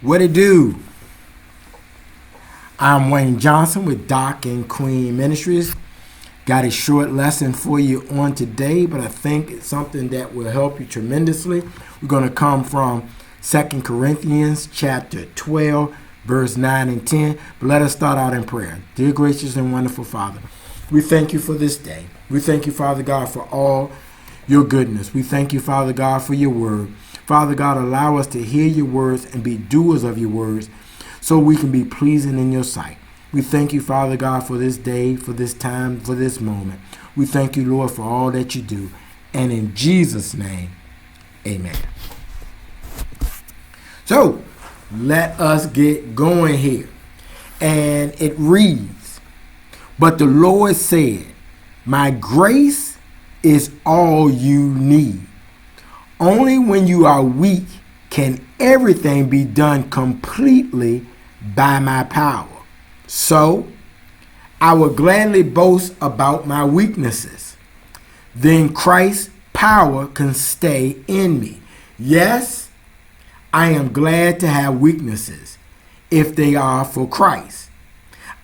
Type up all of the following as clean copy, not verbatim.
What it do? I'm Wayne Johnson with Doc and Queen Ministries. Got a short lesson for you on today, but I think it's something that will help you tremendously. We're going to come from 2 Corinthians chapter 12, verse 9 and 10. But let us start out in prayer. Dear gracious and wonderful Father, we thank you for this day. We thank you, Father God, for all your goodness. We thank you, Father God, for your word. Father God, allow us to hear your words and be doers of your words so we can be pleasing in your sight. We thank you, Father God, for this day, for this time, for this moment. We thank you, Lord, for all that you do. And in Jesus' name, amen. So, let us get going here. And it reads, "But the Lord said, my grace is all you need. Only when you are weak can everything be done completely by my power. So, I will gladly boast about my weaknesses. Then Christ's power can stay in me. Yes, I am glad to have weaknesses if they are for Christ.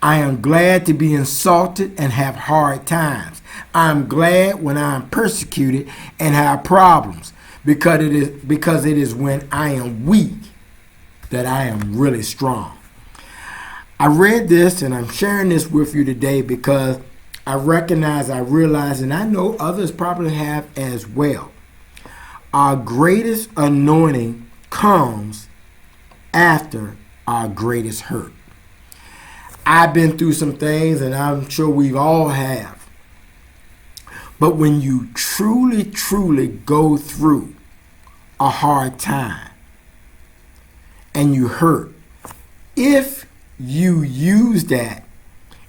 I am glad to be insulted and have hard times. I am glad when I am persecuted and have problems because it is when I am weak that I am really strong." I read this and I'm sharing this with you today because I realize, and I know others probably have as well. Our greatest anointing comes after our greatest hurt. I've been through some things, and I'm sure we all have. But when you truly, truly go through a hard time and you hurt, if you use that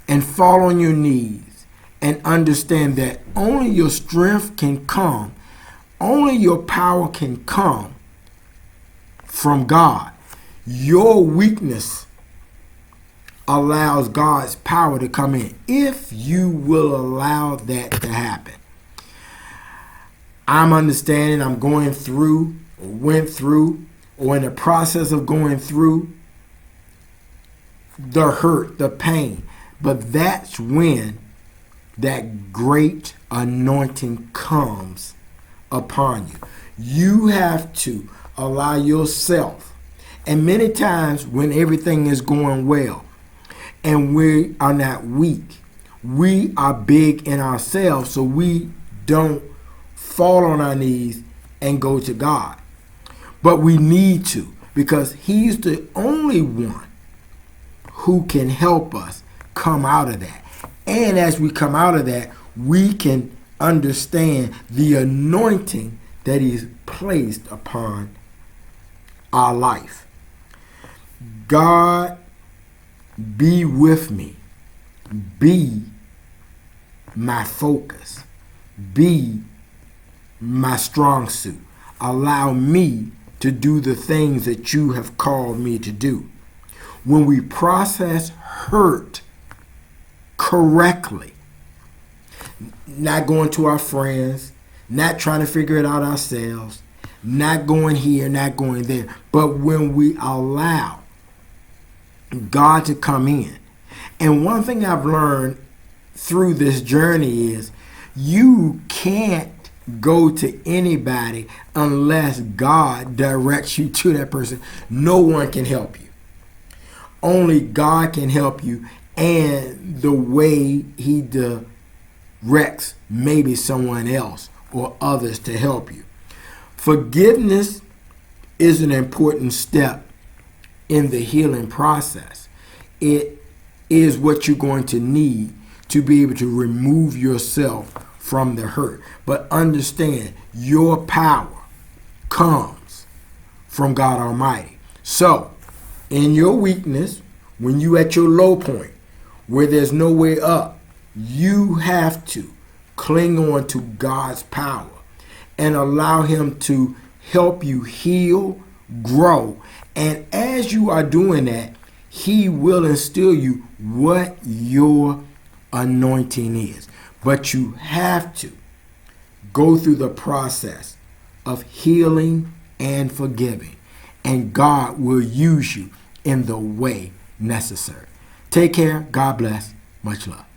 and fall on your knees and understand that only your strength can come, only your power can come from God. Your weakness allows God's power to come in if you will allow that to happen. I'm understanding I'm going through or went through or in the process of going through the hurt, the pain. But that's when that great anointing comes upon you. You have to allow yourself. And many times when everything is going well and we are not weak, we are big in ourselves, so we don't fall on our knees and go to God. But we need to, because He's the only one who can help us come out of that. And as we come out of that, we can understand the anointing that He's placed upon our life. God, be with me. Be my focus. Be my strong suit. Allow me to do the things that you have called me to do. When we process hurt correctly, not going to our friends, not trying to figure it out ourselves, not going here, not going there, but when we allow God to come in. And one thing I've learned through this journey is you can't go to anybody unless God directs you to that person. No one can help you. Only God can help you, and the way He directs maybe someone else or others to help you. Forgiveness is an important step in the healing process. It is what you're going to need to be able to remove yourself from the hurt. But understand, your power comes from God Almighty. So, in your weakness, when you at your low point, where there's no way up, you have to cling on to God's power and allow Him to help you heal, grow. And as you are doing that, He will instill you what your anointing is. But you have to go through the process of healing and forgiving. and God will use you in the way necessary. Take care. God bless. Much love.